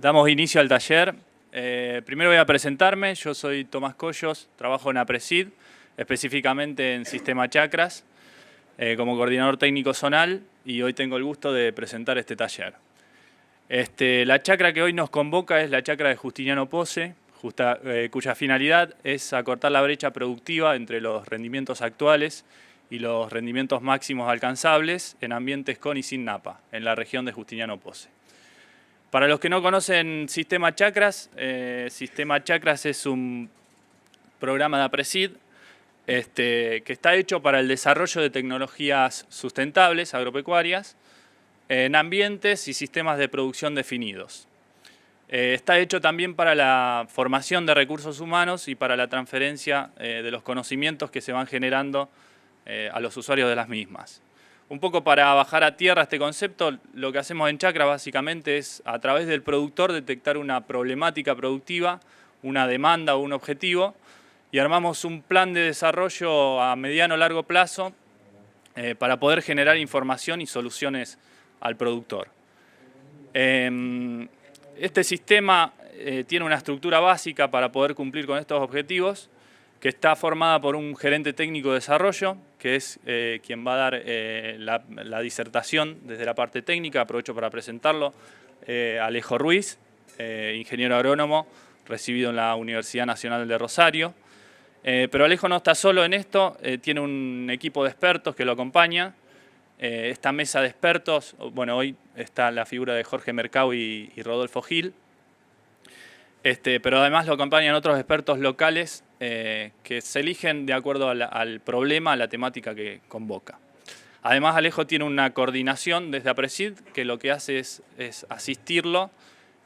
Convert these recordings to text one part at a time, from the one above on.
Damos inicio al taller. Primero voy a presentarme. Yo soy Tomás Collos, trabajo en APRESID, específicamente en Sistema Chakras, como coordinador técnico zonal, y hoy tengo el gusto de presentar este taller. La chacra que hoy nos convoca es la chacra de Justiniano Posse, cuya finalidad es acortar la brecha productiva entre los rendimientos actuales y los rendimientos máximos alcanzables en ambientes con y sin napa, en la región de Justiniano Posse. Para los que no conocen Sistema Chakras es un programa de APRESID que está hecho para el desarrollo de tecnologías sustentables, agropecuarias, en ambientes y sistemas de producción definidos. Está hecho también para la formación de recursos humanos y para la transferencia de los conocimientos que se van generando a los usuarios de las mismas. Un poco para bajar a tierra este concepto, lo que hacemos en Chakra básicamente es, a través del productor, detectar una problemática productiva, una demanda o un objetivo, y armamos un plan de desarrollo a mediano o largo plazo para poder generar información y soluciones al productor. Este sistema tiene una estructura básica para poder cumplir con estos objetivos, que está formada por un gerente técnico de desarrollo, que es quien va a dar la disertación desde la parte técnica. Aprovecho para presentarlo, Alejo Ruiz, ingeniero agrónomo, recibido en la Universidad Nacional de Rosario. Pero Alejo no está solo en esto, tiene un equipo de expertos que lo acompaña. Esta mesa de expertos, bueno, hoy está la figura de Jorge Mercado y Rodolfo Gil, pero además lo acompañan otros expertos locales que se eligen de acuerdo al problema, a la temática que convoca. Además, Alejo tiene una coordinación desde APRESID que lo que hace es asistirlo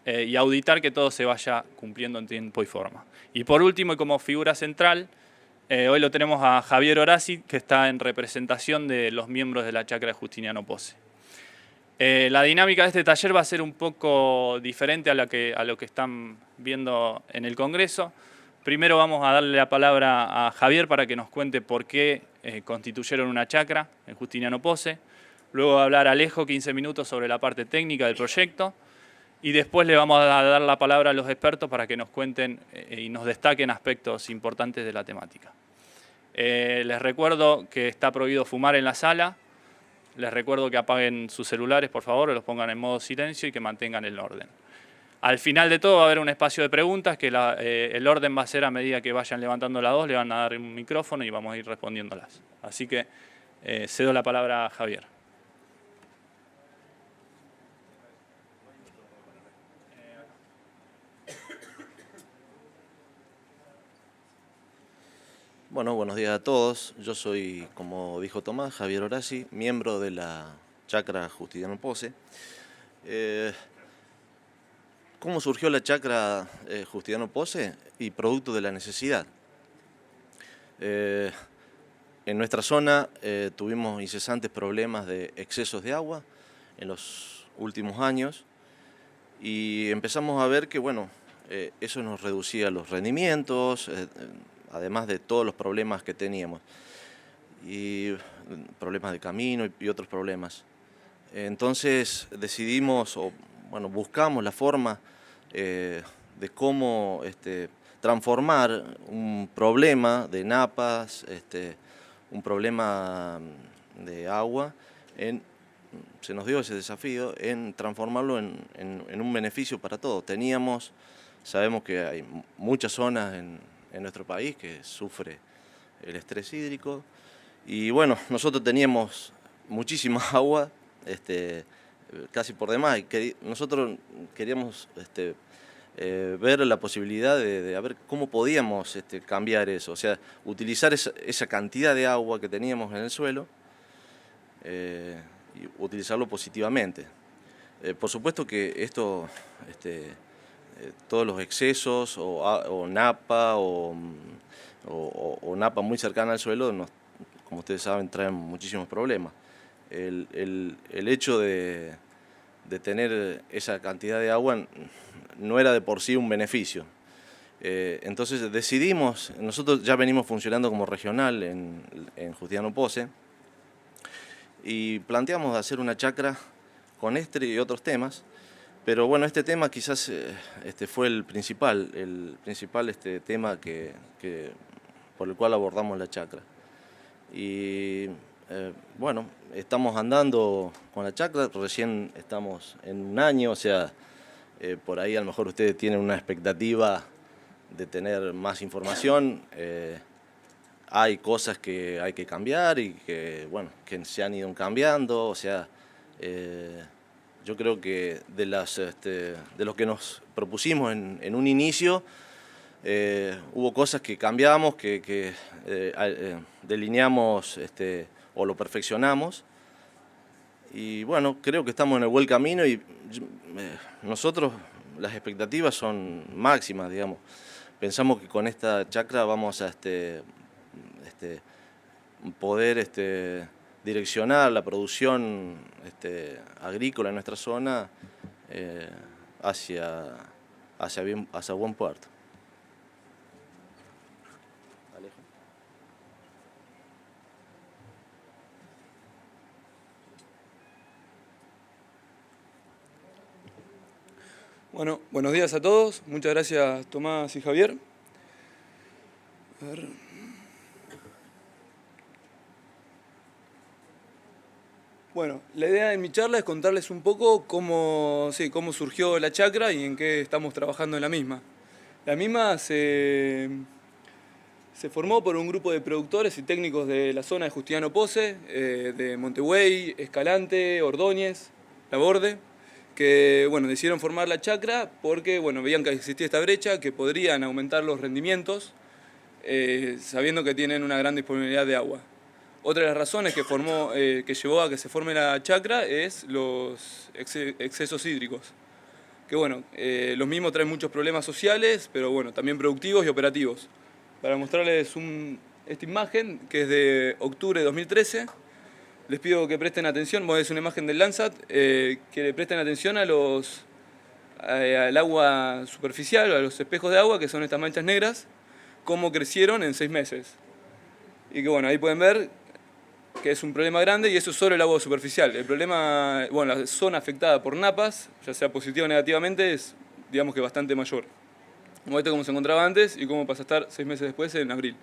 y auditar que todo se vaya cumpliendo en tiempo y forma. Y por último, y como figura central, hoy lo tenemos a Javier Horaci, que está en representación de los miembros de la chacra de Justiniano Posse. La dinámica de este taller va a ser un poco diferente a lo que están viendo en el Congreso. Primero vamos a darle la palabra a Javier para que nos cuente por qué constituyeron una chacra en Justiniano Posse. Luego va a hablar Alejo 15 minutos sobre la parte técnica del proyecto. Y después le vamos a dar la palabra a los expertos para que nos cuenten y nos destaquen aspectos importantes de la temática. Les recuerdo que está prohibido fumar en la sala. Les recuerdo que apaguen sus celulares, por favor, o los pongan en modo silencio y que mantengan el orden. Al final de todo va a haber un espacio de preguntas, que el orden va a ser a medida que vayan levantando la voz, le van a dar un micrófono y vamos a ir respondiéndolas. Así que cedo la palabra a Javier. Bueno, buenos días a todos. Yo soy, como dijo Tomás, Javier Horaci, miembro de la chacra Justiniano Posse. ¿Cómo surgió la chacra Justiniano Posse? Y producto de la necesidad. En nuestra zona tuvimos incesantes problemas de excesos de agua en los últimos años y empezamos a ver que, bueno, eso nos reducía los rendimientos, además de todos los problemas que teníamos, y problemas de camino y otros problemas. Entonces decidimos, buscamos la forma de cómo transformar un problema de napas, un problema de agua, se nos dio ese desafío en transformarlo en un beneficio para todos. Sabemos que hay muchas zonas en nuestro país que sufre el estrés hídrico y bueno, nosotros teníamos muchísima agua, casi por demás, y nosotros queríamos ver la posibilidad de ver cómo podíamos cambiar eso, o sea, utilizar esa cantidad de agua que teníamos en el suelo y utilizarlo positivamente. Por supuesto que esto todos los excesos o napa o napa muy cercana al suelo, como ustedes saben, traen muchísimos problemas. El hecho de tener esa cantidad de agua no era de por sí un beneficio. Entonces decidimos, nosotros ya venimos funcionando como regional en Justiniano Posse y planteamos hacer una chacra con este y otros temas, Pero bueno, este tema quizás fue el principal tema por el cual abordamos la chacra. Y bueno, estamos andando con la chacra, recién estamos en un año, o sea, por ahí a lo mejor ustedes tienen una expectativa de tener más información. Hay cosas que hay que cambiar y que, bueno, que se han ido cambiando, o sea, yo creo que de lo que nos propusimos en un inicio, hubo cosas que cambiamos, que delineamos o lo perfeccionamos. Y bueno, creo que estamos en el buen camino y nosotros las expectativas son máximas, digamos. Pensamos que con esta chacra vamos a poder direccionar la producción agrícola en nuestra zona hacia buen puerto. Alejo. Bueno, buenos días a todos. Muchas gracias Tomás y Javier. A ver. Bueno, la idea de mi charla es contarles un poco cómo surgió la chacra y en qué estamos trabajando en la misma. La misma se formó por un grupo de productores y técnicos de la zona de Justiniano Pose, de Montevideo, Escalante, Ordóñez, Laborde, que bueno, decidieron formar la chacra porque bueno, veían que existía esta brecha, que podrían aumentar los rendimientos, sabiendo que tienen una gran disponibilidad de agua. Otra de las razones que llevó a que se forme la chacra es los excesos hídricos. Que bueno, los mismos traen muchos problemas sociales, pero bueno, también productivos y operativos. Para mostrarles esta imagen, que es de octubre de 2013, les pido que presten atención, bueno, es una imagen del Landsat, que le presten atención al agua superficial, a los espejos de agua, que son estas manchas negras, cómo crecieron en 6 meses. Y que bueno, ahí pueden ver que es un problema grande y eso es solo el agua superficial. El problema, bueno, la zona afectada por napas, ya sea positiva o negativamente, es digamos que bastante mayor. Como esto como se encontraba antes y cómo pasa a estar 6 meses después en abril.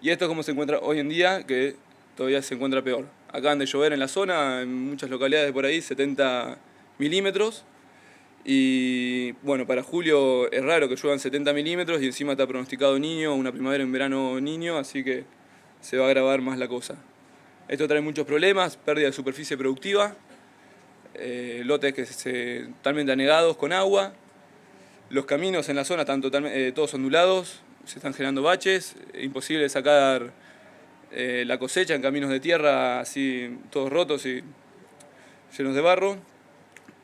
Y esto es como se encuentra hoy en día, que todavía se encuentra peor. Acaban de llover en la zona, en muchas localidades por ahí, 70 milímetros. Y bueno, para julio es raro que lluevan 70 milímetros y encima está pronosticado niño, una primavera y un verano niño, así que se va a agravar más la cosa. Esto trae muchos problemas, pérdida de superficie productiva, lotes que totalmente anegados con agua, los caminos en la zona están todos ondulados, se están generando baches, imposible sacar la cosecha en caminos de tierra así todos rotos y llenos de barro.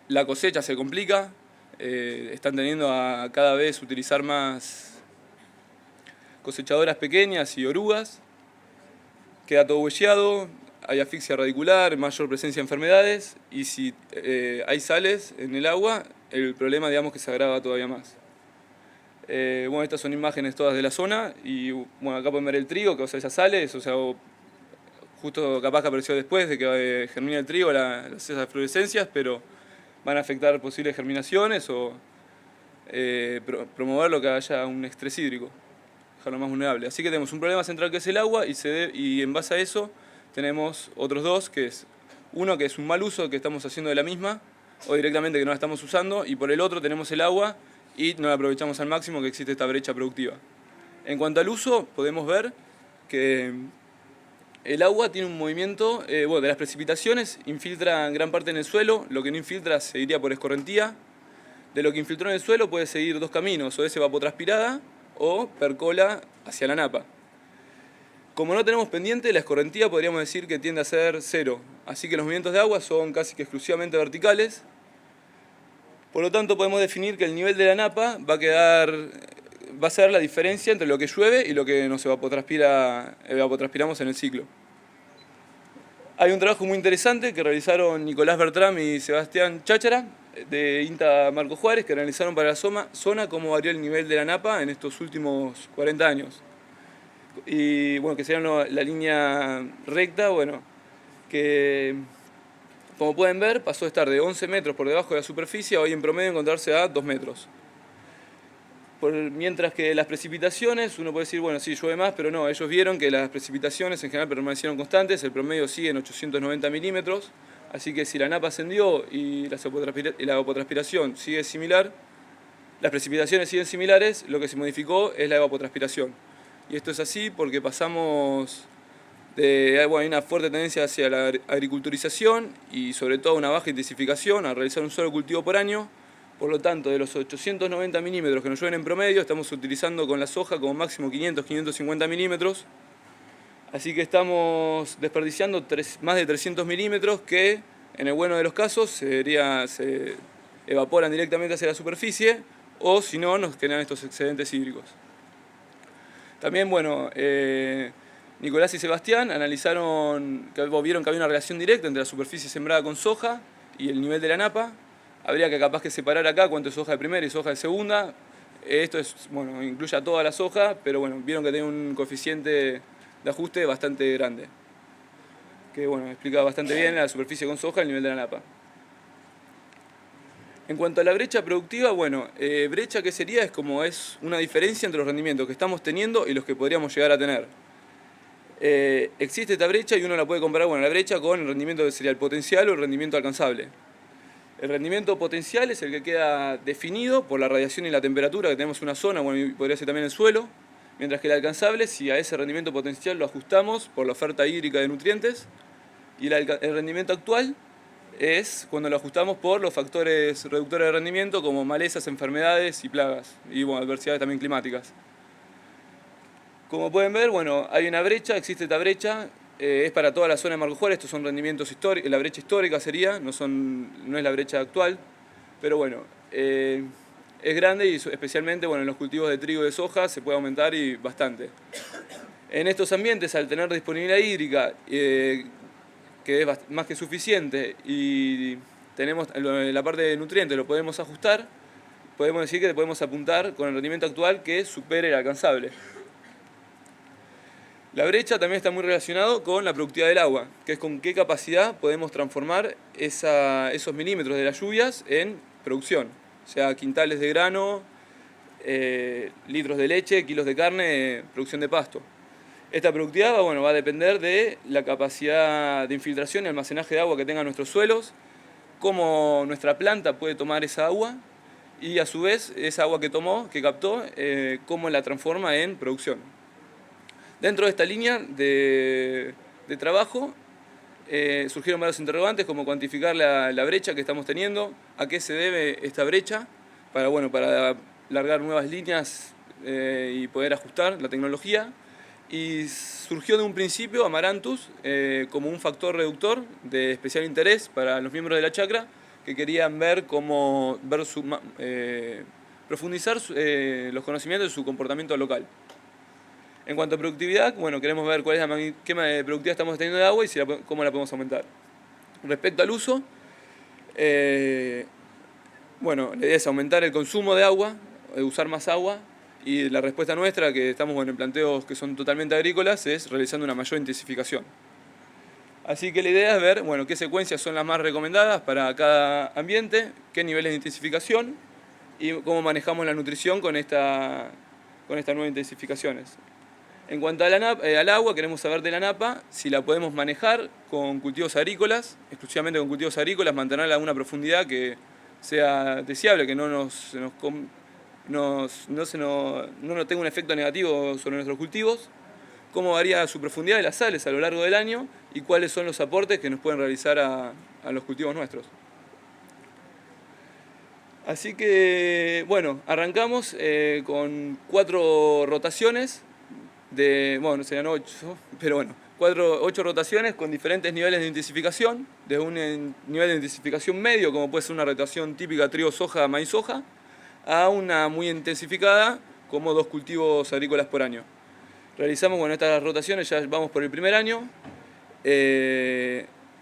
La cosecha se complica, están teniendo a cada vez utilizar más cosechadoras pequeñas y orugas. Queda todo huelleado, hay asfixia radicular, mayor presencia de enfermedades y si hay sales en el agua, el problema digamos que se agrava todavía más. Bueno, estas son imágenes todas de la zona y bueno, acá pueden ver el trigo que o sea, esas sales, o sea, justo capaz que apareció después de que germina el trigo esas fluorescencias, pero van a afectar posibles germinaciones o promover lo que haya un estrés hídrico. Lo más vulnerable. Así que tenemos un problema central que es el agua y en base a eso tenemos otros dos, que es uno que es un mal uso que estamos haciendo de la misma o directamente que no la estamos usando y por el otro tenemos el agua y no la aprovechamos al máximo, que existe esta brecha productiva. En cuanto al uso podemos ver que el agua tiene un movimiento, bueno, de las precipitaciones infiltra gran parte en el suelo, lo que no infiltra se iría por escorrentía. De lo que infiltró en el suelo puede seguir dos caminos, o es evapotranspirada o percola hacia la napa. Como no tenemos pendiente, la escorrentía podríamos decir que tiende a ser cero, así que los movimientos de agua son casi que exclusivamente verticales. Por lo tanto podemos definir que el nivel de la napa va a ser la diferencia entre lo que llueve y lo que nos evapotranspiramos en el ciclo. Hay un trabajo muy interesante que realizaron Nicolás Bertram y Sebastián Cháchara, de INTA Marco Juárez, que analizaron para la zona cómo varió el nivel de la napa en estos últimos 40 años. Y bueno, que sería la línea recta, bueno, que como pueden ver, pasó de estar de 11 metros por debajo de la superficie a hoy en promedio encontrarse a 2 metros. Mientras que las precipitaciones, uno puede decir, bueno, sí, llueve más, pero no, ellos vieron que las precipitaciones en general permanecieron constantes, el promedio sigue en 890 milímetros, así que si la napa ascendió y la evapotranspiración sigue similar, las precipitaciones siguen similares, lo que se modificó es la evapotranspiración. Y esto es así porque pasamos hay una fuerte tendencia hacia la agriculturización y sobre todo una baja intensificación, a realizar un solo cultivo por año. Por lo tanto, de los 890 milímetros que nos llueven en promedio, estamos utilizando con la soja como máximo 500-550 milímetros. Así que estamos desperdiciando más de 300 milímetros que, en el bueno de los casos, se evaporan directamente hacia la superficie o, si no, nos generan estos excedentes hídricos. También, bueno, Nicolás y Sebastián vieron que había una relación directa entre la superficie sembrada con soja y el nivel de la napa. Habría que capaz que separar acá cuánto es soja de primera y soja de segunda. Esto incluye a toda la soja, pero bueno, vieron que tiene un coeficiente de ajuste bastante grande. Que explica bastante bien la superficie con soja y el nivel de la napa. En cuanto a la brecha productiva, brecha ¿qué sería? Es una diferencia entre los rendimientos que estamos teniendo y los que podríamos llegar a tener. Existe esta brecha y uno la puede comparar, la brecha con el rendimiento que sería el potencial o el rendimiento alcanzable. El rendimiento potencial es el que queda definido por la radiación y la temperatura, que tenemos una zona, y podría ser también el suelo, mientras que el alcanzable, si a ese rendimiento potencial lo ajustamos por la oferta hídrica de nutrientes, y el rendimiento actual es cuando lo ajustamos por los factores reductores de rendimiento como malezas, enfermedades y plagas, y adversidades también climáticas. Como pueden ver, hay una brecha, existe esta brecha, es para toda la zona de Marco Juárez, estos son rendimientos históricos, la brecha histórica sería, no es la brecha actual, pero es grande y especialmente en los cultivos de trigo y de soja se puede aumentar y bastante. En estos ambientes, al tener disponibilidad hídrica, que es más que suficiente, y tenemos la parte de nutrientes, lo podemos ajustar, podemos decir que podemos apuntar con el rendimiento actual que supere el alcanzable. La brecha también está muy relacionado con la productividad del agua, que es con qué capacidad podemos transformar esos milímetros de las lluvias en producción, o sea, quintales de grano, litros de leche, kilos de carne, producción de pasto. Esta productividad va a depender de la capacidad de infiltración y almacenaje de agua que tengan nuestros suelos, cómo nuestra planta puede tomar esa agua y a su vez esa agua que captó, cómo la transforma en producción. Dentro de esta línea de trabajo surgieron varios interrogantes como cuantificar la brecha que estamos teniendo, a qué se debe esta brecha, para largar nuevas líneas y poder ajustar la tecnología. Y surgió de un principio Amaranthus como un factor reductor de especial interés para los miembros de la chacra que querían profundizar los conocimientos de su comportamiento local. En cuanto a productividad, queremos ver cuál es qué productividad estamos teniendo de agua y cómo la podemos aumentar. Respecto al uso, la idea es aumentar el consumo de agua, usar más agua, y la respuesta nuestra, que estamos en planteos que son totalmente agrícolas, es realizando una mayor intensificación. Así que la idea es ver qué secuencias son las más recomendadas para cada ambiente, qué niveles de intensificación y cómo manejamos la nutrición con estas nuevas intensificaciones. En cuanto al agua, queremos saber de la napa si la podemos manejar con cultivos agrícolas, exclusivamente con cultivos agrícolas, mantenerla a una profundidad que sea deseable, que no tenga un efecto negativo sobre nuestros cultivos, cómo varía su profundidad de las sales a lo largo del año y cuáles son los aportes que nos pueden realizar a los cultivos nuestros. Así que, arrancamos con 4 rotaciones. Serían 8, pero 8 rotaciones con diferentes niveles de intensificación, desde un nivel de intensificación medio, como puede ser una rotación típica trigo-soja, maíz-soja, a una muy intensificada, como 2 cultivos agrícolas por año. Realizamos estas rotaciones, ya vamos por el primer año.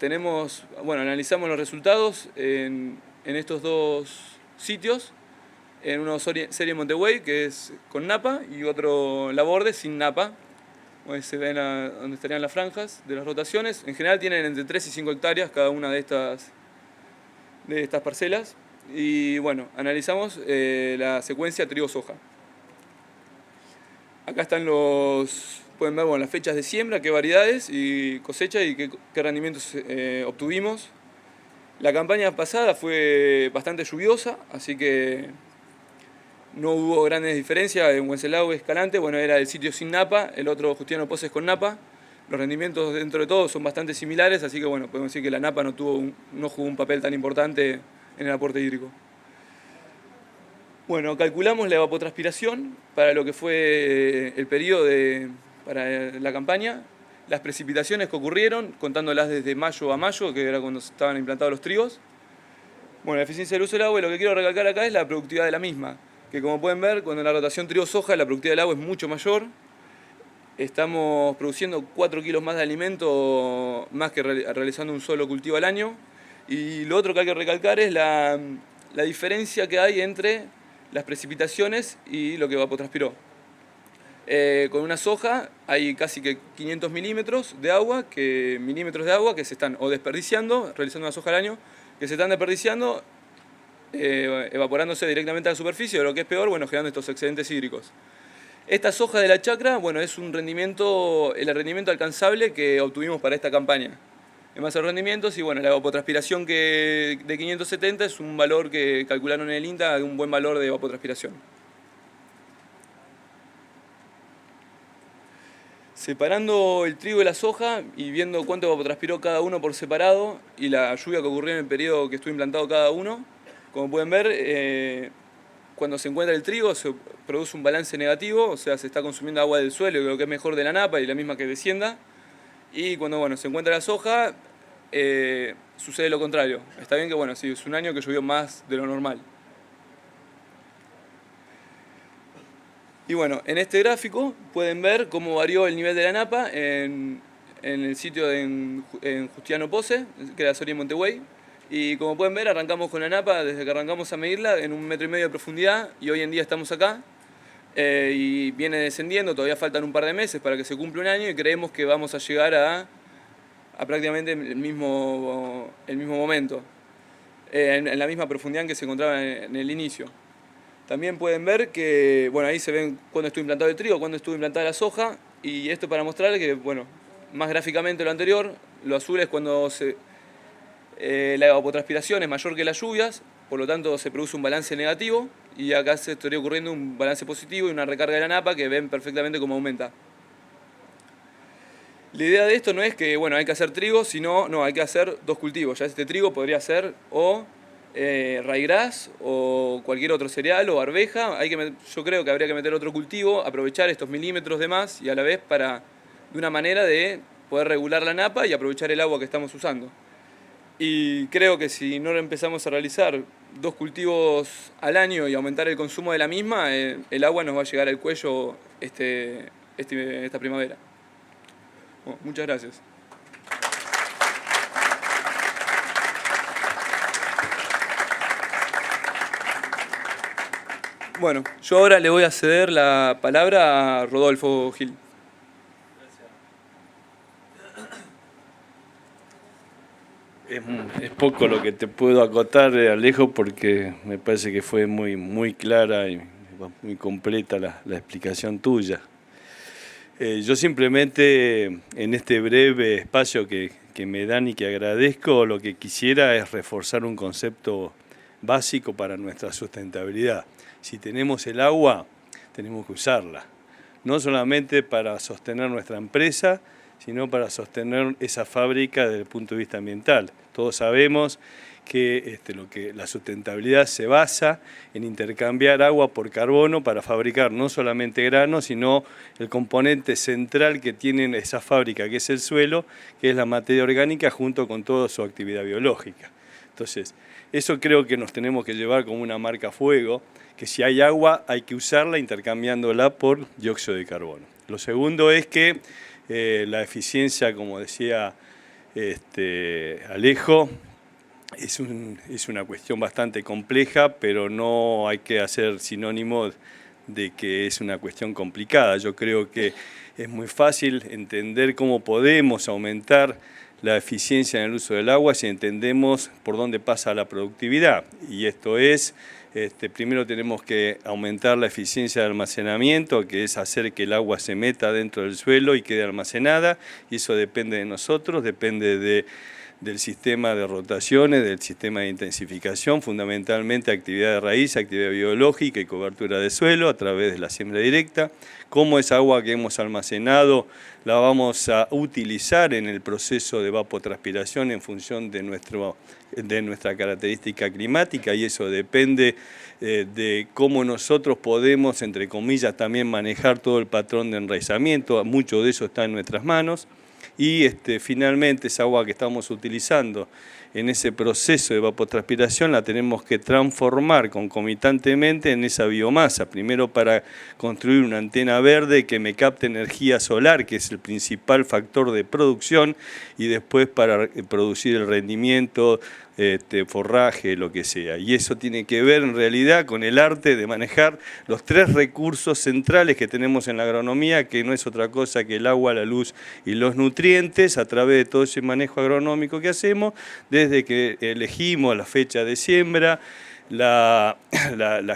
Analizamos los resultados en estos 2 sitios. En una serie Montegüey, que es con napa, y otro Laborde sin napa. se ven donde estarían las franjas de las rotaciones. En general tienen entre 3 y 5 hectáreas cada una de estas parcelas. Y bueno, analizamos la secuencia trigo-soja. Acá están pueden ver las fechas de siembra, qué variedades y cosecha y qué rendimientos obtuvimos. La campaña pasada fue bastante lluviosa, así que no hubo grandes diferencias. En Wenceslao Escalante, era el sitio sin napa, el otro Justiniano Poses con napa. Los rendimientos dentro de todo son bastante similares, así que podemos decir que la napa no jugó un papel tan importante en el aporte hídrico. Calculamos la evapotranspiración para lo que fue el periodo para la campaña, las precipitaciones que ocurrieron, contándolas desde mayo a mayo, que era cuando estaban implantados los trigos. La eficiencia del uso del agua, y lo que quiero recalcar acá es la productividad de la misma, que como pueden ver, cuando la rotación trigo-soja, la productividad del agua es mucho mayor. Estamos produciendo 4 kilos más de alimento, más que realizando un solo cultivo al año. Y lo otro que hay que recalcar es la diferencia que hay entre las precipitaciones y lo que evapotranspiró. Con una soja hay casi que 500 milímetros de agua que se están o desperdiciando, realizando una soja al año, que se están desperdiciando, evaporándose directamente a la superficie, o lo que es peor, generando estos excedentes hídricos. Esta soja de la chacra, es el rendimiento alcanzable que obtuvimos para esta campaña. En base a los rendimientos, y la evapotranspiración de 570 es un valor que calcularon en el INTA, un buen valor de evapotranspiración. Separando el trigo de la soja y viendo cuánto evapotranspiró cada uno por separado y la lluvia que ocurrió en el periodo que estuvo implantado cada uno, como pueden ver, cuando se encuentra el trigo se produce un balance negativo, o sea, se está consumiendo agua del suelo, lo que es mejor de la napa y la misma que descienda. Y cuando se encuentra la soja, sucede lo contrario. Está bien que sí, es un año que llovió más de lo normal. Y en este gráfico pueden ver cómo varió el nivel de la napa en el sitio en Justiniano Pose, que era Soria y Montegüey. Y como pueden ver, arrancamos con la napa, desde que arrancamos a medirla, en 1,5 metros de profundidad, y hoy en día estamos acá. Y viene descendiendo, todavía faltan un par de meses para que se cumpla un año, y creemos que vamos a llegar a prácticamente el mismo momento, en la misma profundidad en que se encontraba en el inicio. También pueden ver que, ahí se ven cuándo estuvo implantado el trigo, cuándo estuvo implantada la soja, y esto para mostrarles que, más gráficamente lo anterior, lo azul es cuando la evapotranspiración es mayor que las lluvias, por lo tanto se produce un balance negativo, y acá se estaría ocurriendo un balance positivo y una recarga de la napa que ven perfectamente cómo aumenta. La idea de esto no es que hay que hacer trigo, sino hay que hacer 2 cultivos. Ya este trigo podría ser o ryegrass o cualquier otro cereal o arveja. Yo creo que habría que meter otro cultivo, aprovechar estos milímetros de más y a la vez de una manera de poder regular la napa y aprovechar el agua que estamos usando. Y creo que si no empezamos a realizar 2 cultivos al año y aumentar el consumo de la misma, el agua nos va a llegar al cuello esta primavera. Muchas gracias. Yo ahora le voy a ceder la palabra a Rodolfo Gil. Es poco lo que te puedo acotar, Alejo, porque me parece que fue muy clara y muy completa la explicación tuya. Yo simplemente, en este breve espacio que me dan y que agradezco, lo que quisiera es reforzar un concepto básico para nuestra sustentabilidad. Si tenemos el agua, tenemos que usarla, no solamente para sostener nuestra empresa, sino para sostener esa fábrica desde el punto de vista ambiental. Todos sabemos que la sustentabilidad se basa en intercambiar agua por carbono para fabricar no solamente granos, sino el componente central que tiene esa fábrica, que es el suelo, que es la materia orgánica junto con toda su actividad biológica. Entonces, eso creo que nos tenemos que llevar como una marca a fuego, que si hay agua hay que usarla intercambiándola por dióxido de carbono. Lo segundo es que la eficiencia, como decía Alejo, es una cuestión bastante compleja, pero no hay que hacer sinónimo de que es una cuestión complicada. Yo creo que es muy fácil entender cómo podemos aumentar la eficiencia en el uso del agua si entendemos por dónde pasa la productividad. Y esto es, primero tenemos que aumentar la eficiencia de almacenamiento, que es hacer que el agua se meta dentro del suelo y quede almacenada, y eso depende de nosotros, depende del sistema de rotaciones, del sistema de intensificación, fundamentalmente actividad de raíz, actividad biológica y cobertura de suelo a través de la siembra directa. Cómo esa agua que hemos almacenado la vamos a utilizar en el proceso de evapotranspiración en función de nuestra característica climática, y eso depende de cómo nosotros podemos, entre comillas, también manejar todo el patrón de enraizamiento. Mucho de eso está en nuestras manos. Y finalmente esa agua que estamos utilizando en ese proceso de evapotranspiración la tenemos que transformar concomitantemente en esa biomasa, primero para construir una antena verde que me capte energía solar, que es el principal factor de producción, y después para producir el rendimiento, forraje, lo que sea. Y eso tiene que ver en realidad con el arte de manejar los tres recursos centrales que tenemos en la agronomía, que no es otra cosa que el agua, la luz y los nutrientes, a través de todo ese manejo agronómico que hacemos, desde que elegimos la fecha de siembra, la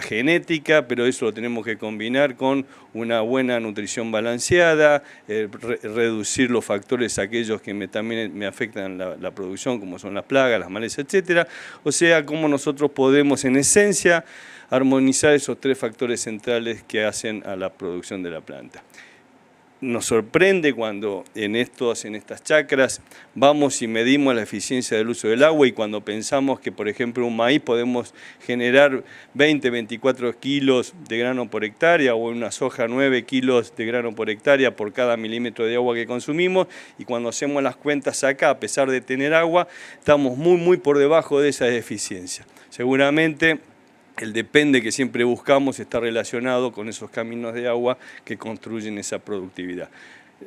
genética, pero eso lo tenemos que combinar con una buena nutrición balanceada, reducir los factores aquellos que también me afectan la producción, como son las plagas, las malezas, etc. O sea, cómo nosotros podemos en esencia armonizar esos tres factores centrales que hacen a la producción de la planta. Nos sorprende cuando en estas chacras vamos y medimos la eficiencia del uso del agua, y cuando pensamos que, por ejemplo, un maíz podemos generar 20, 24 kilos de grano por hectárea, o en una soja 9 kilos de grano por hectárea por cada milímetro de agua que consumimos, y cuando hacemos las cuentas acá, a pesar de tener agua, estamos muy por debajo de esa eficiencia. Seguramente el depende que siempre buscamos está relacionado con esos caminos de agua que construyen esa productividad.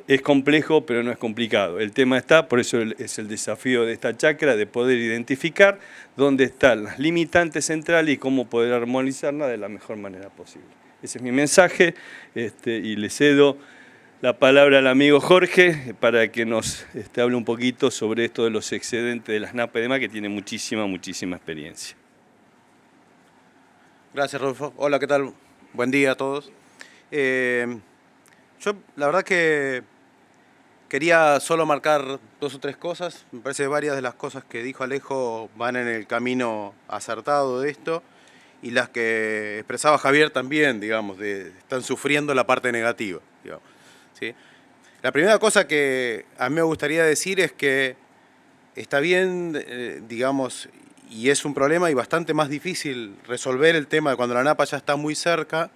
Es complejo, pero no es complicado. El tema está, por eso es el desafío de esta chacra, de poder identificar dónde están las limitantes centrales y cómo poder armonizarlas de la mejor manera posible. Ese es mi mensaje, y le cedo la palabra al amigo Jorge para que nos hable un poquito sobre esto de los excedentes de las napas y demás, que tiene muchísima experiencia. Gracias, Rodolfo. Hola, ¿qué tal? Buen día a todos. Yo la verdad que quería solo marcar 2 o 3 cosas. Me parece que varias de las cosas que dijo Alejo van en el camino acertado de esto, y las que expresaba Javier también, digamos, están sufriendo la parte negativa, digamos, ¿sí? La primera cosa que a mí me gustaría decir es que está bien, digamos, y es un problema y bastante más difícil resolver el tema de cuando la napa ya está muy cerca,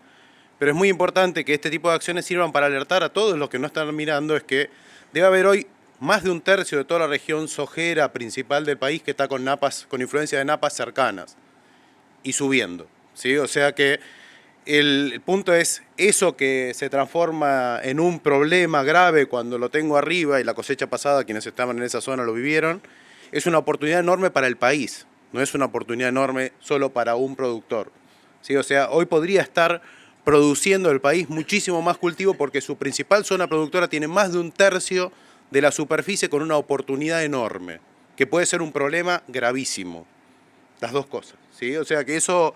pero es muy importante que este tipo de acciones sirvan para alertar a todos los que no están mirando. Es que debe haber hoy más de 1/3 de toda la región sojera principal del país que está con napas, con influencia de napas cercanas y subiendo, ¿sí? O sea que el punto es eso, que se transforma en un problema grave cuando lo tengo arriba, y la cosecha pasada, quienes estaban en esa zona lo vivieron, es una oportunidad enorme para el país. No es una oportunidad enorme solo para un productor, ¿sí? O sea, hoy podría estar produciendo el país muchísimo más cultivo, porque su principal zona productora tiene más de 1/3 de la superficie, con una oportunidad enorme, que puede ser un problema gravísimo. Las dos cosas, ¿sí? O sea que eso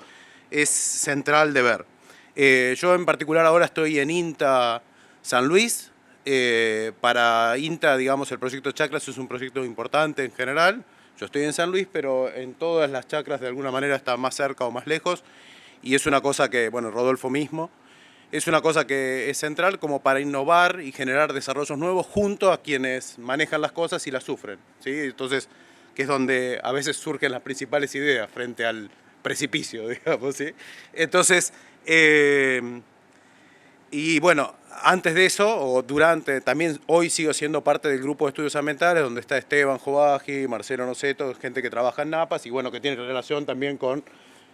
es central de ver. Yo en particular ahora estoy en INTA San Luis. Para INTA, digamos, el proyecto Chacras es un proyecto importante en general. Yo estoy en San Luis, pero en todas las chacras de alguna manera está más cerca o más lejos, y es una cosa que, bueno, Rodolfo mismo, es una cosa que es central como para innovar y generar desarrollos nuevos junto a quienes manejan las cosas y las sufren, ¿sí? Entonces, que es donde a veces surgen las principales ideas frente al precipicio, digamos, ¿sí? Entonces, y bueno, antes de eso, o durante, también hoy sigo siendo parte del grupo de estudios ambientales, donde está Esteban Jovaji, Marcelo Noceto, gente que trabaja en napas, y bueno, que tiene relación también con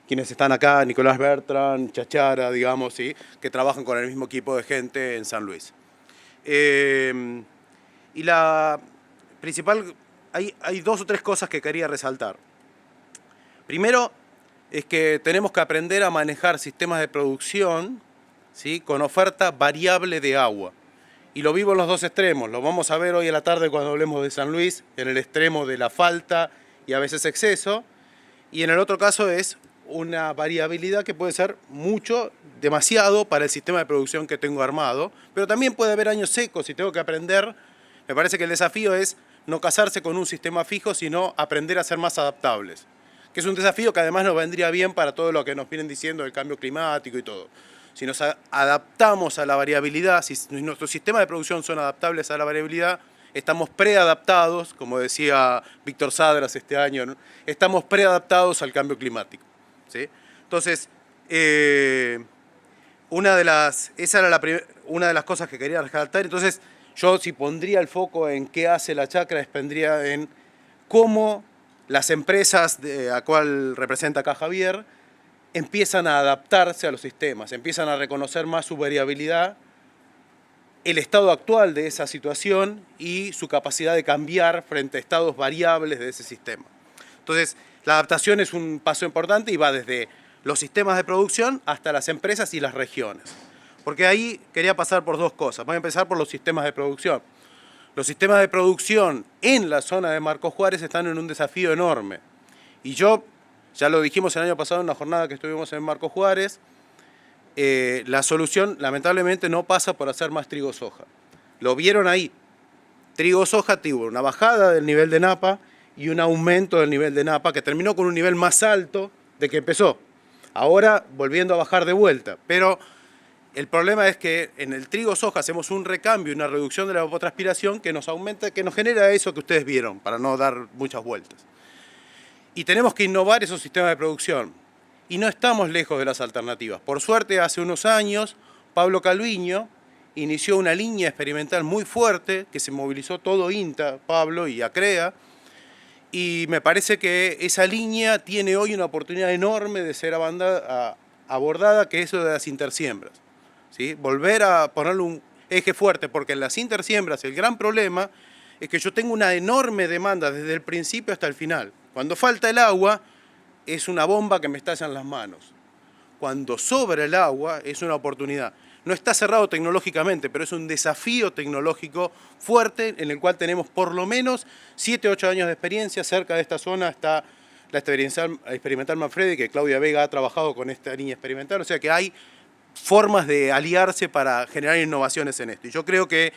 quienes están acá, Nicolás Bertrand, Chachara, digamos, ¿sí? Que trabajan con el mismo equipo de gente en San Luis. Y la principal, hay 2 o 3 cosas que quería resaltar. Primero, es que tenemos que aprender a manejar sistemas de producción, ¿sí? Con oferta variable de agua. Y lo vivo en los dos extremos. Lo vamos a ver hoy a la tarde cuando hablemos de San Luis, en el extremo de la falta y a veces exceso. Y en el otro caso es una variabilidad que puede ser mucho, demasiado para el sistema de producción que tengo armado. Pero también puede haber años secos y tengo que aprender. Me parece que el desafío es no casarse con un sistema fijo, sino aprender a ser más adaptables. Que es un desafío que además nos vendría bien para todo lo que nos vienen diciendo del cambio climático y todo. Si nos adaptamos a la variabilidad, si nuestros sistemas de producción son adaptables a la variabilidad, estamos preadaptados, como decía Víctor Sadras este año, ¿no? Estamos preadaptados al cambio climático, ¿sí? Entonces, esa era una de las cosas que quería rescatar. Entonces, yo si pondría el foco en qué hace la chacra, pondría en cómo las empresas a cual representa acá Javier empiezan a adaptarse a los sistemas, empiezan a reconocer más su variabilidad, el estado actual de esa situación y su capacidad de cambiar frente a estados variables de ese sistema. Entonces, la adaptación es un paso importante y va desde los sistemas de producción hasta las empresas y las regiones. Porque ahí quería pasar por dos cosas. Voy a empezar por los sistemas de producción. Los sistemas de producción en la zona de Marcos Juárez están en un desafío enorme. Y ya lo dijimos el año pasado en la jornada que estuvimos en Marcos Juárez, la solución lamentablemente no pasa por hacer más trigo-soja. Lo vieron ahí. Trigo-soja tuvo una bajada del nivel de napa y un aumento del nivel de napa que terminó con un nivel más alto de que empezó. Ahora volviendo a bajar de vuelta. Pero el problema es que en el trigo-soja hacemos un recambio y una reducción de la evapotranspiración que nos aumenta, que nos genera eso que ustedes vieron, para no dar muchas vueltas. Y tenemos que innovar esos sistemas de producción. Y no estamos lejos de las alternativas. Por suerte, hace unos años, Pablo Calviño inició una línea experimental muy fuerte, que se movilizó todo INTA, Pablo y ACREA, y me parece que esa línea tiene hoy una oportunidad enorme de ser abordada, que es eso de las intersiembras, ¿sí? Volver a ponerle un eje fuerte, porque en las intersiembras el gran problema es que yo tengo una enorme demanda desde el principio hasta el final. Cuando falta el agua, es una bomba que me estalla en las manos. Cuando sobra el agua, es una oportunidad. No está cerrado tecnológicamente, pero es un desafío tecnológico fuerte en el cual tenemos por lo menos 7 o 8 años de experiencia. Cerca de esta zona está la experimental Manfredi, que Claudia Vega ha trabajado con esta línea experimental. O sea que hay formas de aliarse para generar innovaciones en esto. Y yo creo que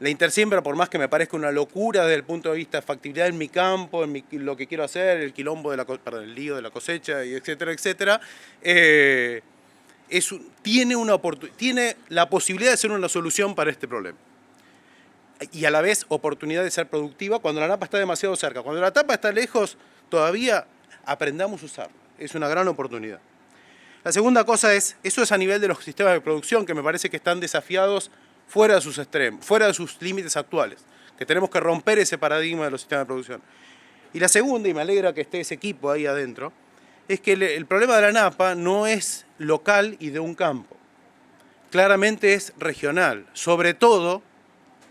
la intersiembra, por más que me parezca una locura desde el punto de vista de factibilidad en mi campo, lo que quiero hacer, el quilombo el lío de la cosecha, y etcétera, etcétera, tiene la posibilidad de ser una solución para este problema. Y a la vez oportunidad de ser productiva cuando la napa está demasiado cerca. Cuando la napa está lejos, todavía aprendamos a usarla. Es una gran oportunidad. La segunda cosa es, eso es a nivel de los sistemas de producción que me parece que están desafiados fuera de sus extremos, fuera de sus límites actuales, que tenemos que romper ese paradigma de los sistemas de producción. Y la segunda, y me alegra que esté ese equipo ahí adentro, es que el problema de la napa no es local y de un campo. Claramente es regional, sobre todo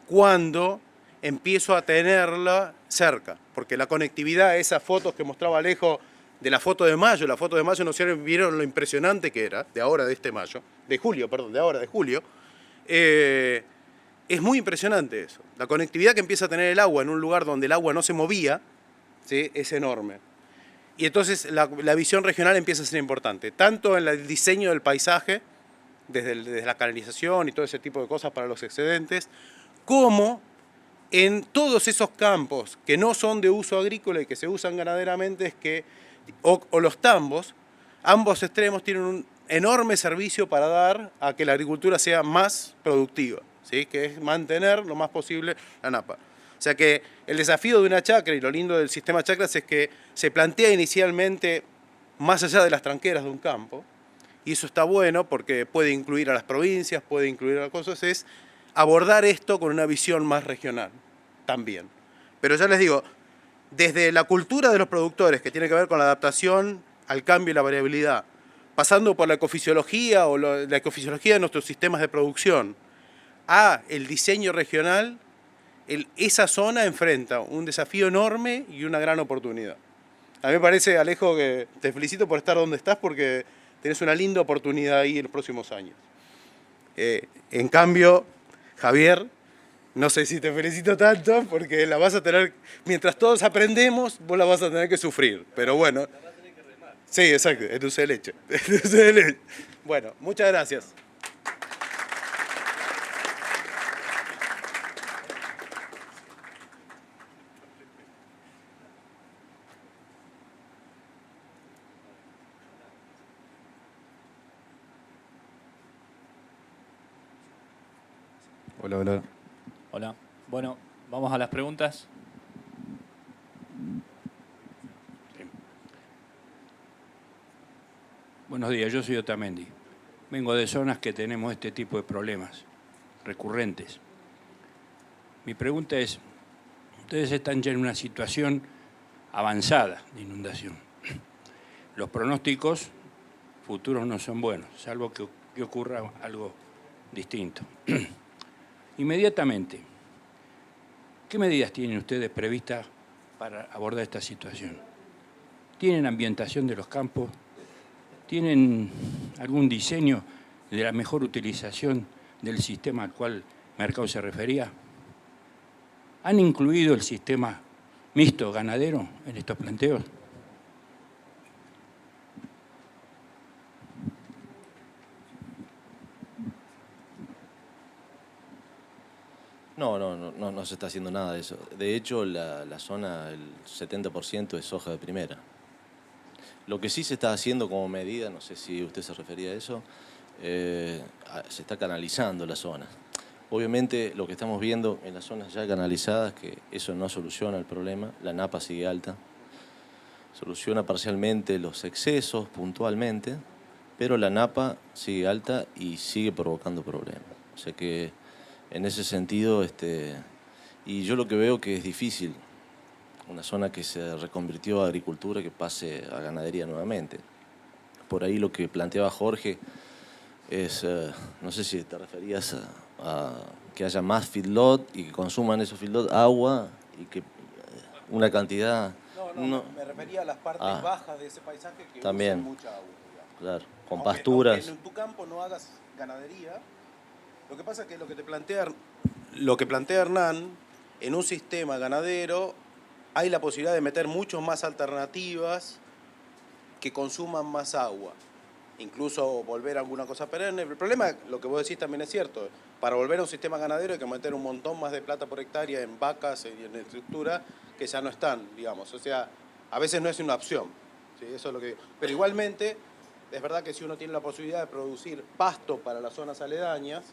cuando empiezo a tenerla cerca, porque la conectividad, esas fotos que mostraba Alejo de la foto de mayo no sé, vieron lo impresionante que era, de julio, es muy impresionante eso. La conectividad que empieza a tener el agua en un lugar donde el agua no se movía, ¿sí? Es enorme. Y entonces la visión regional empieza a ser importante, tanto en el diseño del paisaje, desde la canalización y todo ese tipo de cosas para los excedentes, como en todos esos campos que no son de uso agrícola y que se usan ganaderamente, o los tambos, ambos extremos tienen un enorme servicio para dar a que la agricultura sea más productiva, ¿sí? Que es mantener lo más posible la napa. O sea que el desafío de una chacra, y lo lindo del sistema chacras, es que se plantea inicialmente más allá de las tranqueras de un campo, y eso está bueno porque puede incluir a las provincias, puede incluir a las cosas, es abordar esto con una visión más regional también. Pero ya les digo, desde la cultura de los productores, que tiene que ver con la adaptación al cambio y la variabilidad, pasando por la ecofisiología o la ecofisiología de nuestros sistemas de producción, a el diseño regional, esa zona enfrenta un desafío enorme y una gran oportunidad. A mí me parece, Alejo, que te felicito por estar donde estás porque tenés una linda oportunidad ahí en los próximos años. En cambio, Javier, no sé si te felicito tanto porque la vas a tener, mientras todos aprendemos, vos la vas a tener que sufrir. Pero bueno. Sí, exacto, es dulce de leche. Es dulce de leche. Bueno, muchas gracias. Hola, hola. Hola. Bueno, vamos a las preguntas. Buenos días, yo soy Otamendi. Vengo de zonas que tenemos este tipo de problemas recurrentes. Mi pregunta es, ustedes están ya en una situación avanzada de inundación. Los pronósticos futuros no son buenos, salvo que ocurra algo distinto. Inmediatamente, ¿qué medidas tienen ustedes previstas para abordar esta situación? ¿Tienen ambientación de los campos? ¿Tienen algún diseño de la mejor utilización del sistema al cual Mercado se refería? ¿Han incluido el sistema mixto ganadero en estos planteos? No se está haciendo nada de eso. De hecho, la zona, el 70% es soja de primera. Lo que sí se está haciendo como medida, no sé si usted se refería a eso, se está canalizando la zona. Obviamente lo que estamos viendo en las zonas ya canalizadas, que eso no soluciona el problema, la napa sigue alta, soluciona parcialmente los excesos puntualmente, pero la napa sigue alta y sigue provocando problemas. O sea que en ese sentido, y yo lo que veo que es difícil, una zona que se reconvirtió a agricultura, que pase a ganadería nuevamente. Por ahí lo que planteaba Jorge es, no sé si te referías a que haya más feedlot y que consuman esos feedlot agua y que una cantidad... No, me refería a las partes bajas de ese paisaje que también usan mucha agua. Digamos. Claro, con pasturas. Aunque en tu campo no hagas ganadería, lo que pasa es que lo que plantea Hernán, en un sistema ganadero hay la posibilidad de meter muchas más alternativas que consuman más agua. Incluso volver a alguna cosa perenne. El problema, lo que vos decís también es cierto. Para volver a un sistema ganadero hay que meter un montón más de plata por hectárea en vacas y en estructura que ya no están, digamos. O sea, a veces no es una opción. ¿Sí? Eso es lo que digo. Pero igualmente, es verdad que si uno tiene la posibilidad de producir pasto para las zonas aledañas,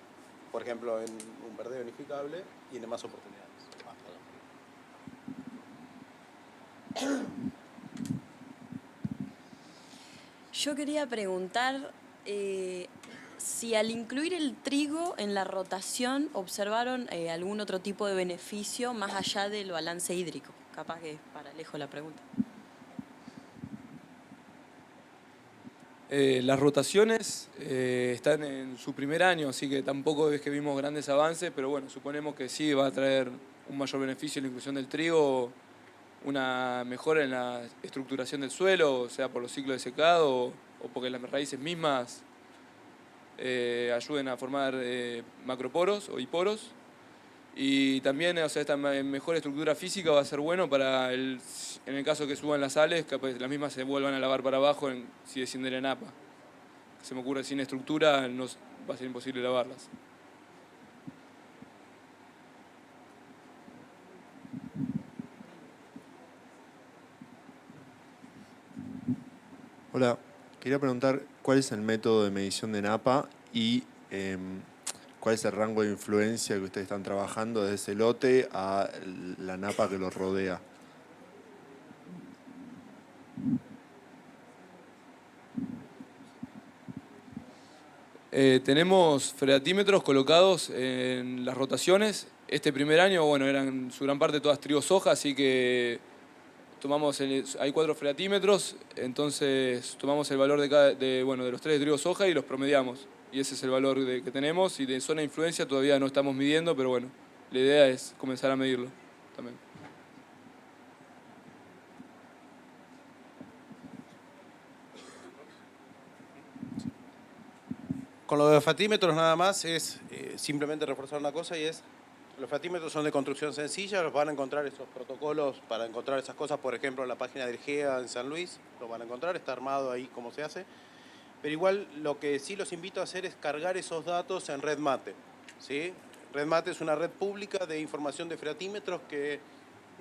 por ejemplo, en un verdeo unificable, tiene más oportunidades. Yo quería preguntar si al incluir el trigo en la rotación observaron algún otro tipo de beneficio más allá del balance hídrico. Capaz que es para lejos la pregunta. Las rotaciones están en su primer año, así que tampoco es que vimos grandes avances, pero bueno, suponemos que sí va a traer un mayor beneficio la inclusión del trigo, una mejora en la estructuración del suelo, sea por los ciclos de secado o porque las raíces mismas ayuden a formar macroporos o hiporos. Y también, o sea, esta mejor estructura física va a ser bueno para, en el caso que suban las sales, que las mismas se vuelvan a lavar para abajo si descienden en napa. Se me ocurre, sin estructura no, va a ser imposible lavarlas. Hola, quería preguntar cuál es el método de medición de napa y cuál es el rango de influencia que ustedes están trabajando desde ese lote a la napa que los rodea. Tenemos freatímetros colocados en las rotaciones. Este primer año, bueno, eran en su gran parte todas trigo soja, así que hay 4 freatímetros, entonces tomamos el valor de los 3 de trigo soja y los promediamos. Y ese es el valor que tenemos, y de zona de influencia todavía no estamos midiendo, pero bueno, la idea es comenzar a medirlo también. Con lo de los fatímetros nada más es simplemente reforzar una cosa y es, los fatímetros son de construcción sencilla, los van a encontrar esos protocolos para encontrar esas cosas, por ejemplo en la página del GEA en San Luis, lo van a encontrar, está armado ahí cómo se hace. Pero igual lo que sí los invito a hacer es cargar esos datos en RedMate, ¿sí? RedMate es una red pública de información de fatímetros que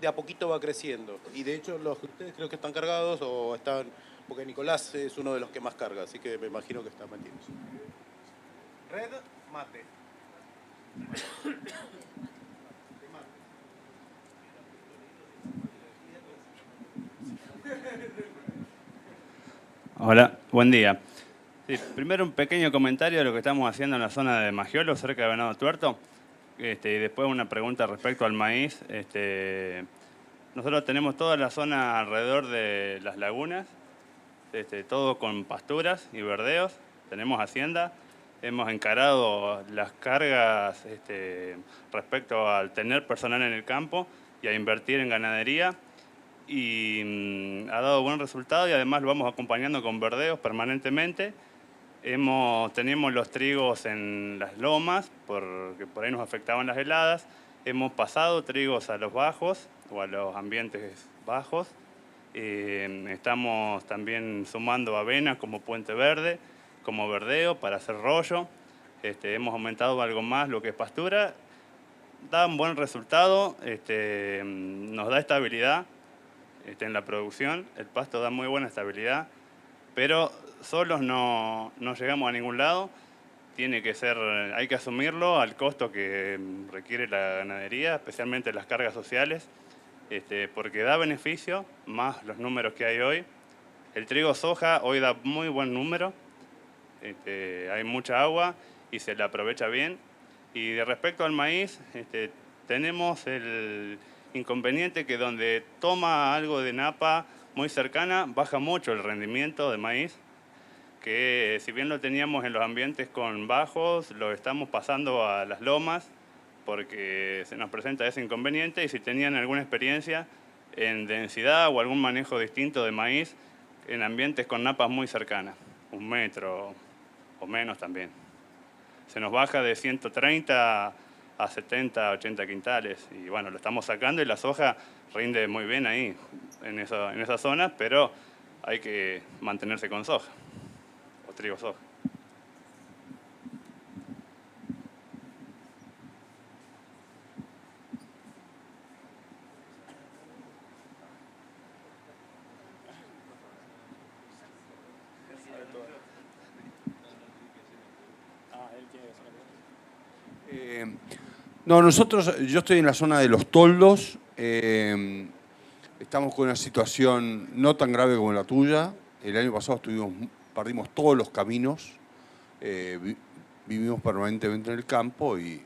de a poquito va creciendo. Y de hecho los que ustedes creo que están cargados o están, porque Nicolás es uno de los que más carga, así que me imagino que está metido. RedMate. Hola, buen día. Sí, primero un pequeño comentario de lo que estamos haciendo en la zona de Magiolo, cerca de Venado Tuerto. Y después una pregunta respecto al maíz. Nosotros tenemos toda la zona alrededor de las lagunas, todo con pasturas y verdeos. Tenemos hacienda. Hemos encarado las cargas respecto al tener personal en el campo y a invertir en ganadería. Y ha dado buen resultado y además lo vamos acompañando con verdeos permanentemente. Teníamos los trigos en las lomas, porque por ahí nos afectaban las heladas. Hemos pasado trigos a los bajos o a los ambientes bajos. Estamos también sumando avena como puente verde, como verdeo para hacer rollo. Hemos aumentado algo más lo que es pastura. Da un buen resultado, nos da estabilidad en la producción. El pasto da muy buena estabilidad, pero solos no llegamos a ningún lado. Hay que asumirlo al costo que requiere la ganadería, especialmente las cargas sociales, porque da beneficio, más los números que hay hoy. El trigo soja hoy da muy buen número, hay mucha agua y se la aprovecha bien. Y de respecto al maíz, tenemos el inconveniente que donde toma algo de napa muy cercana, baja mucho el rendimiento de maíz, que si bien lo teníamos en los ambientes con bajos, lo estamos pasando a las lomas porque se nos presenta ese inconveniente. Y si tenían alguna experiencia en densidad o algún manejo distinto de maíz en ambientes con napas muy cercanas, 1 metro o menos también. Se nos baja de 130 a 70, 80 quintales y bueno, lo estamos sacando y la soja rinde muy bien ahí, en esa zona, pero hay que mantenerse con soja o trigo soja. No, yo estoy en la zona de los toldos, estamos con una situación no tan grave como la tuya. El año pasado perdimos todos los caminos, vivimos permanentemente en el campo y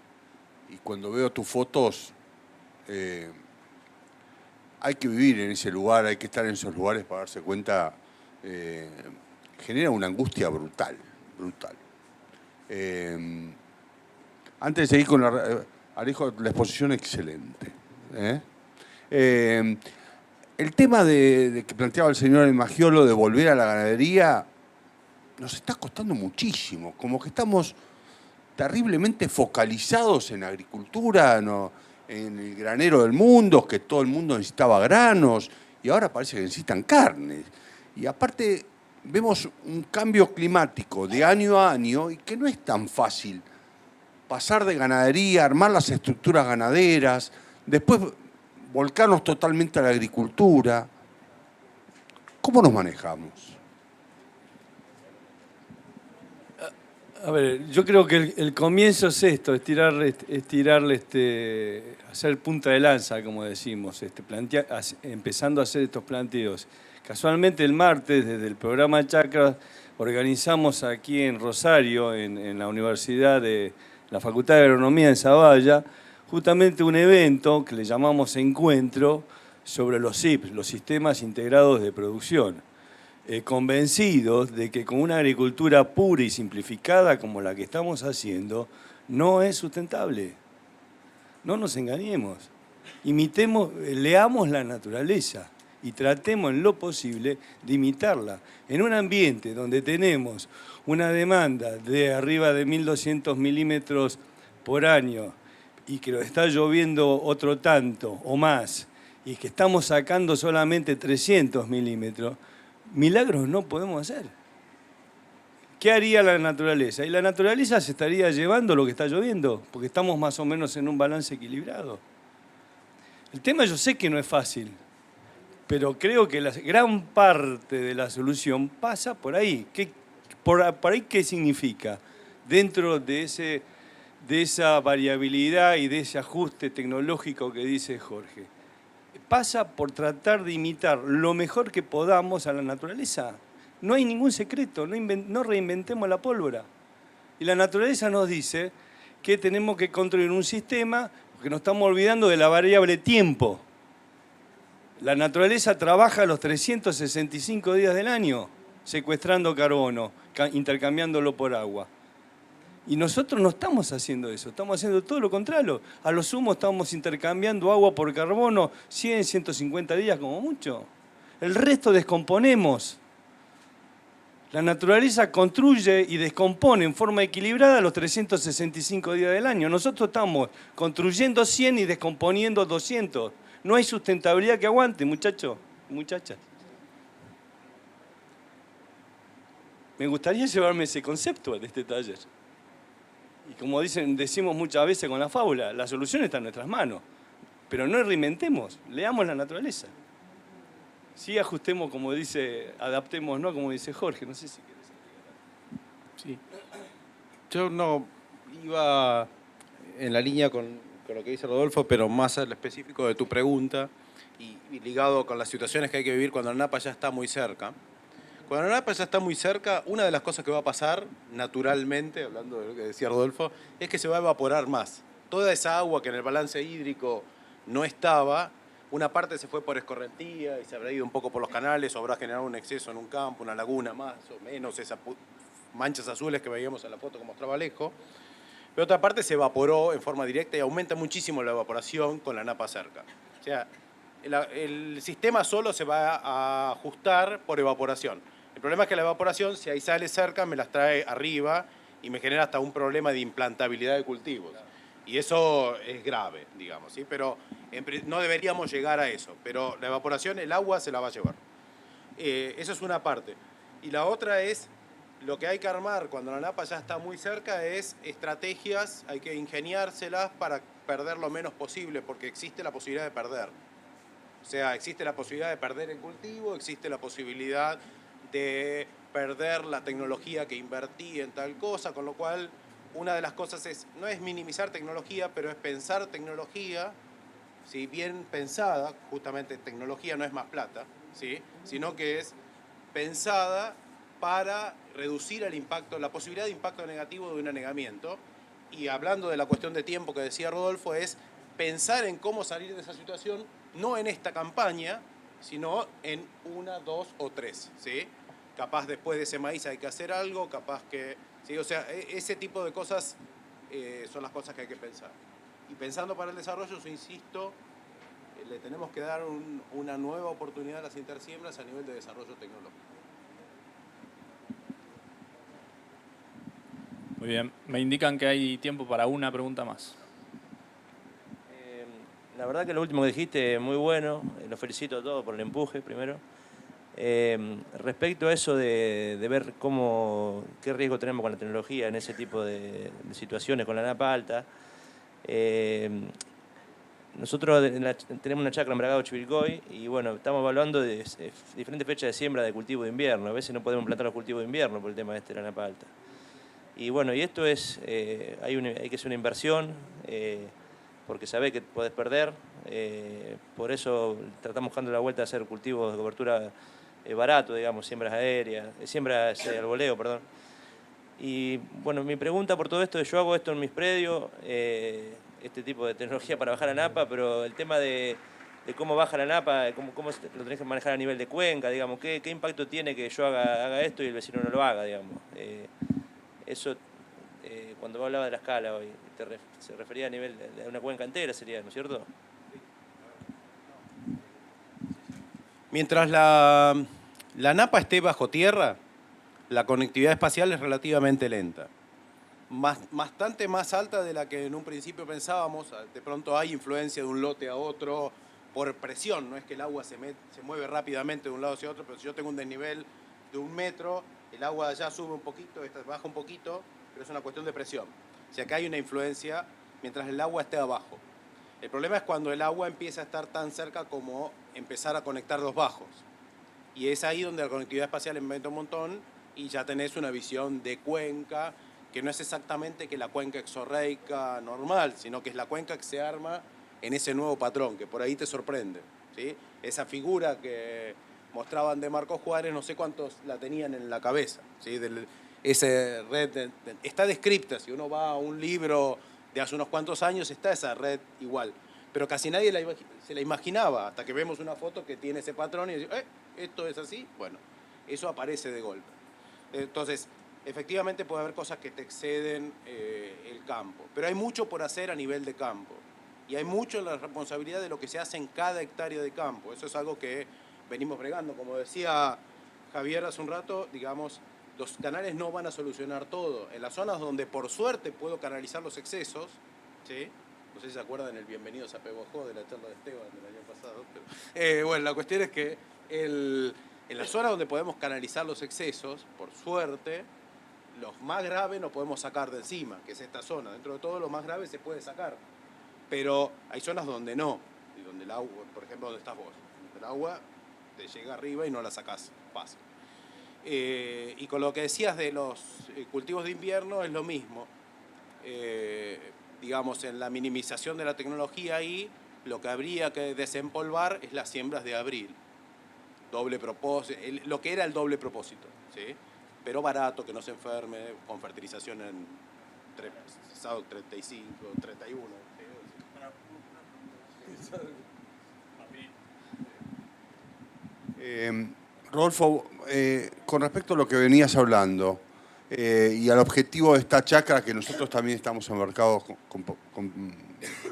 cuando veo tus fotos, hay que vivir en ese lugar, hay que estar en esos lugares para darse cuenta, genera una angustia brutal. Antes de seguir con Alejo, la exposición excelente. El tema de que planteaba el señor Magiolo de volver a la ganadería nos está costando muchísimo, como que estamos terriblemente focalizados en agricultura, en el granero del mundo, que todo el mundo necesitaba granos y ahora parece que necesitan carne. Y aparte vemos un cambio climático de año a año y que no es tan fácil pasar de ganadería, armar las estructuras ganaderas, después volcarnos totalmente a la agricultura. ¿Cómo nos manejamos? A ver, yo creo que el comienzo es esto, hacer punta de lanza, como decimos, empezando a hacer estos planteos. Casualmente el martes, desde el programa Chacra, organizamos aquí en Rosario, en la Universidad de la Facultad de Agronomía en Zavalla, justamente un evento que le llamamos Encuentro sobre los SIP, los Sistemas Integrados de Producción. Convencidos de que con una agricultura pura y simplificada como la que estamos haciendo, no es sustentable. No nos engañemos. Leamos la naturaleza y tratemos en lo posible de imitarla. En un ambiente donde tenemos una demanda de arriba de 1.200 milímetros por año y que lo está lloviendo otro tanto o más y que estamos sacando solamente 300 milímetros, milagros no podemos hacer. ¿Qué haría la naturaleza? Y la naturaleza se estaría llevando lo que está lloviendo, porque estamos más o menos en un balance equilibrado. El tema yo sé que no es fácil, pero creo que la gran parte de la solución pasa por ahí. ¿Por ahí qué significa? Dentro de esa variabilidad y de ese ajuste tecnológico que dice Jorge. Pasa por tratar de imitar lo mejor que podamos a la naturaleza. No hay ningún secreto, no reinventemos la pólvora. Y la naturaleza nos dice que tenemos que construir un sistema, porque nos estamos olvidando de la variable tiempo. La naturaleza trabaja los 365 días del año, secuestrando carbono, intercambiándolo por agua. Y nosotros no estamos haciendo eso, estamos haciendo todo lo contrario. A lo sumo estamos intercambiando agua por carbono 100, 150 días como mucho. El resto descomponemos. La naturaleza construye y descompone en forma equilibrada los 365 días del año. Nosotros estamos construyendo 100 y descomponiendo 200. No hay sustentabilidad que aguante, muchachos y muchachas. Me gustaría llevarme ese concepto de este taller. Y como decimos muchas veces con la fábula, la solución está en nuestras manos. Pero no reinventemos, leamos la naturaleza. Sí, ajustemos, como dice, adaptemos, ¿no? Como dice Jorge, no sé si quieres Sí. Yo no iba en la línea con lo que dice Rodolfo, pero más al específico de tu pregunta y ligado con las situaciones que hay que vivir cuando la napa ya está muy cerca. Cuando la napa ya está muy cerca, una de las cosas que va a pasar naturalmente, hablando de lo que decía Rodolfo, es que se va a evaporar más. Toda esa agua que en el balance hídrico no estaba, una parte se fue por escorrentía y se habrá ido un poco por los canales o habrá generado un exceso en un campo, una laguna más o menos, esas manchas azules que veíamos en la foto que mostraba Alejo. Pero otra parte se evaporó en forma directa y aumenta muchísimo la evaporación con la napa cerca. O sea, el sistema solo se va a ajustar por evaporación. El problema es que la evaporación, si hay sales cerca, me las trae arriba y me genera hasta un problema de implantabilidad de cultivos. Y eso es grave, digamos, ¿sí? Pero no deberíamos llegar a eso. Pero la evaporación, el agua se la va a llevar. Eso es una parte. Y la otra es, lo que hay que armar cuando la napa ya está muy cerca es estrategias, hay que ingeniárselas para perder lo menos posible, porque existe la posibilidad de perder. O sea, existe la posibilidad de perder el cultivo, existe la posibilidad de perder la tecnología que invertí en tal cosa, con lo cual una de las cosas no es minimizar tecnología, pero es pensar tecnología, ¿sí? Bien pensada, justamente tecnología no es más plata, ¿sí? Sino que es pensada para reducir el impacto, la posibilidad de impacto negativo de un anegamiento. Y hablando de la cuestión de tiempo que decía Rodolfo, es pensar en cómo salir de esa situación, no en esta campaña, sino en 1, 2 o 3, ¿sí? Capaz después de ese maíz hay que hacer algo, capaz que... ¿sí? O sea, ese tipo de cosas son las cosas que hay que pensar. Y pensando para el desarrollo, yo insisto, le tenemos que dar una nueva oportunidad a las intersiembras a nivel de desarrollo tecnológico. Muy bien, me indican que hay tiempo para una pregunta más. La verdad que lo último que dijiste muy bueno, los felicito a todos por el empuje primero. Respecto a eso de ver qué riesgo tenemos con la tecnología en ese tipo de situaciones con la napa alta, nosotros tenemos una chacra en Bragado Chivilcoy y bueno, estamos evaluando diferentes fechas de siembra de cultivo de invierno. A veces no podemos plantar los cultivos de invierno por el tema de la napa alta. Y bueno, y esto es, hay que hacer una inversión, porque sabés que podés perder, por eso tratamos buscando la vuelta a hacer cultivos de cobertura barato, digamos, siembras aéreas, siembras arboleo, perdón. Y bueno, mi pregunta por todo esto es, yo hago esto en mis predios, este tipo de tecnología para bajar la napa, pero el tema de cómo baja la napa, cómo lo tenés que manejar a nivel de cuenca, digamos, qué impacto tiene que yo haga esto y el vecino no lo haga, digamos. Eso, cuando vos hablabas de la escala hoy, se refería a nivel de una cuenca entera, sería, ¿no es cierto? Mientras la napa esté bajo tierra, la conectividad espacial es relativamente lenta. Bastante más alta de la que en un principio pensábamos. De pronto hay influencia de un lote a otro por presión. No es que el agua se mueve rápidamente de un lado hacia otro, pero si yo tengo un desnivel de 1 metro, el agua de allá sube un poquito, esta baja un poquito, pero es una cuestión de presión. O sea que hay una influencia mientras el agua esté abajo. El problema es cuando el agua empieza a estar tan cerca como empezar a conectar los bajos. Y es ahí donde la conectividad espacial aumenta un montón y ya tenés una visión de cuenca, que no es exactamente que la cuenca exorreica normal, sino que es la cuenca que se arma en ese nuevo patrón, que por ahí te sorprende, ¿sí? Esa figura que mostraban de Marcos Juárez, no sé cuántos la tenían en la cabeza, ¿sí? Esa red está descripta, si uno va a un libro de hace unos cuantos años, está esa red igual, pero casi nadie se la imaginaba, hasta que vemos una foto que tiene ese patrón y decimos, ¿esto es así? Bueno, eso aparece de golpe. Entonces, efectivamente puede haber cosas que te exceden el campo, pero hay mucho por hacer a nivel de campo y hay mucho en la responsabilidad de lo que se hace en cada hectárea de campo. Eso es algo que venimos bregando. Como decía Javier hace un rato, digamos, los canales no van a solucionar todo. En las zonas donde por suerte puedo canalizar los excesos, ¿sí? No sé si se acuerdan el Bienvenidos a Peguajó de la charla de Esteban del año pasado, pero, bueno, la cuestión es que en las zonas donde podemos canalizar los excesos, por suerte, los más graves nos podemos sacar de encima, que es esta zona. Dentro de todo lo más grave se puede sacar, pero hay zonas donde no, y donde el agua, por ejemplo, donde estás vos, donde el agua te llega arriba y no la sacás, pasa. Y con lo que decías de los cultivos de invierno es lo mismo. Digamos, en la minimización de la tecnología ahí, lo que habría que desempolvar es las siembras de abril. Doble propósito, lo que era el doble propósito, ¿sí? Pero barato, que no se enferme, con fertilización en 35, 31. Rodolfo, con respecto a lo que venías hablando y al objetivo de esta chacra, que nosotros también estamos embarcados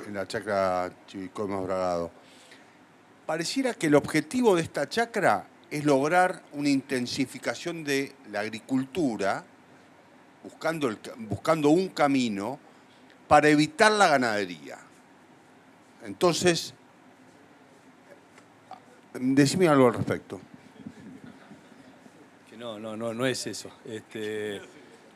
en la chacra Chivilcoy Más Bragado, pareciera que el objetivo de esta chacra es lograr una intensificación de la agricultura, buscando un camino para evitar la ganadería. Entonces, decime algo al respecto. Que no es eso.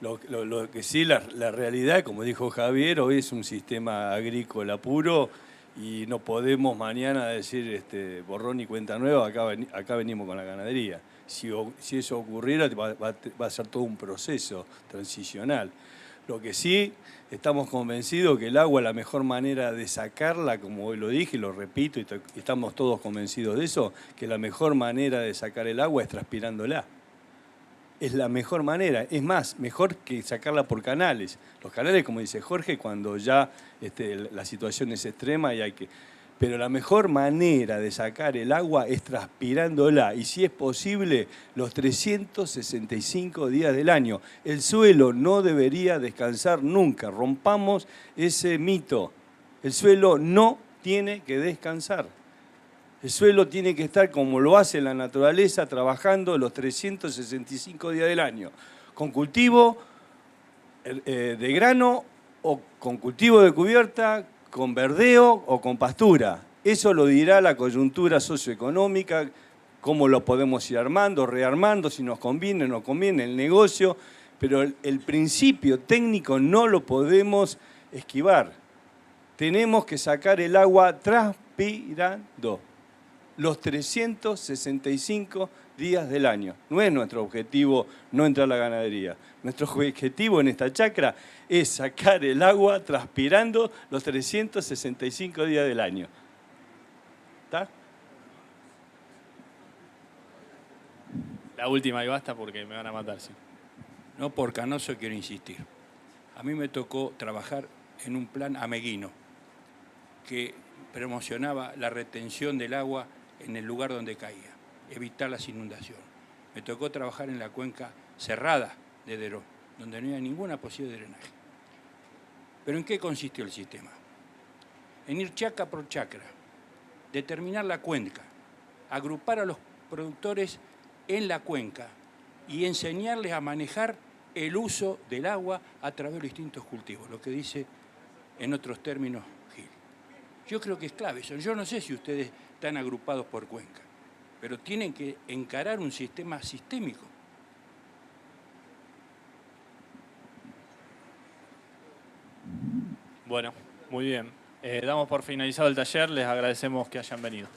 Lo que sí, la realidad, como dijo Javier, hoy es un sistema agrícola puro y no podemos mañana decir borrón y cuenta nueva, acá venimos con la ganadería. Si eso ocurriera, va a ser todo un proceso transicional. Lo que sí, estamos convencidos que el agua es la mejor manera de sacarla, como hoy lo dije y lo repito, y estamos todos convencidos de eso, que la mejor manera de sacar el agua es transpirándola. Es la mejor manera, es más, mejor que sacarla por canales. Los canales, como dice Jorge, cuando ya la situación es extrema y hay que... Pero la mejor manera de sacar el agua es transpirándola y si es posible los 365 días del año. El suelo no debería descansar nunca, rompamos ese mito. El suelo no tiene que descansar. El suelo tiene que estar como lo hace la naturaleza, trabajando los 365 días del año, con cultivo de grano o con cultivo de cubierta, con verdeo o con pastura. Eso lo dirá la coyuntura socioeconómica, cómo lo podemos ir armando, rearmando, si nos conviene o no conviene el negocio, pero el principio técnico no lo podemos esquivar. Tenemos que sacar el agua transpirando los 365 días del año. No es nuestro objetivo no entrar a la ganadería. Nuestro objetivo en esta chacra es sacar el agua transpirando los 365 días del año. ¿Está? La última y basta porque me van a matar, sí. No por canoso quiero insistir. A mí me tocó trabajar en un plan ameguino que promocionaba la retención del agua en el lugar donde caía, evitar las inundaciones. Me tocó trabajar en la cuenca cerrada de Deró, donde no había ninguna posibilidad de drenaje. ¿Pero en qué consistió el sistema? En ir chacra por chacra, determinar la cuenca, agrupar a los productores en la cuenca y enseñarles a manejar el uso del agua a través de los distintos cultivos, lo que dice en otros términos Gil. Yo creo que es clave eso. Yo no sé si ustedes están agrupados por cuenca, pero tienen que encarar un sistema sistémico. Bueno, muy bien. Damos por finalizado el taller, les agradecemos que hayan venido.